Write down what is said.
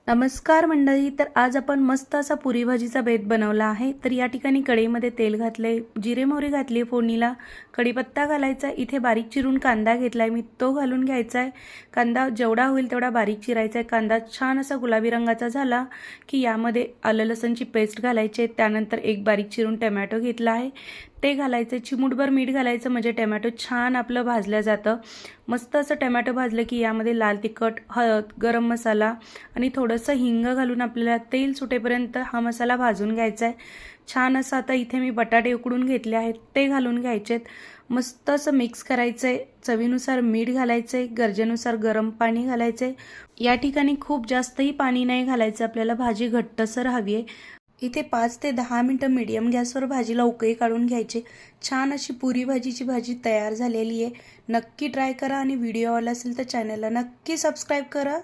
नमस्कार मंडळी. तर आज आपण मस्त असा पुरी भाजीचा बेत बनवला आहे. तर या ठिकाणी कढईमध्ये तेल घातले, जिरे मोहरी घातली फोडणीला, कढीपत्ता घालायचा, इथे बारीक चिरून कांदा घेतलाय मी, तो घालून घ्यायचा आहे. कांदा जेवढा होईल तेवढा बारीक चिरायचा आहे. कांदा छान असा गुलाबी रंगाचा झाला की यामध्ये आलं लसणची पेस्ट घालायची. त्यानंतर एक बारीक चिरून टोमॅटो घेतला आहे, ते घालायचं. चिमूटभर मीठ घालायचं म्हणजे टोमॅटो छान आपलं भाजलं जातं. मस्त असं टोमॅटो भाजलं की यामध्ये लाल तिखट, हळद, गरम मसाला आणि थोडंसं हिंग घालून आपल्याला तेल सुटेपर्यंत हा मसाला भाजून घ्यायचा आहे. छान असं आता इथे मी बटाटे उकडून घेतले आहेत, ते घालून घ्यायचेत. मस्त असं मिक्स करायचं आहे. चवीनुसार मीठ घालायचं आहे, गरजेनुसार गरम पाणी घालायचं आहे. या ठिकाणी खूप जास्तही पाणी नाही घालायचं, आपल्याला भाजी घट्टसर हवी आहे. इथे 5 ते 10 मिनटं मीडियम गॅसवर भाजीला उकळी काढून घ्यायची. छान अशी पुरी भाजीची भाजी तयार झालेली आहे. नक्की ट्राय करा आणि व्हिडिओ आवडला असेल तर चॅनलला नक्की सबस्क्राईब करा.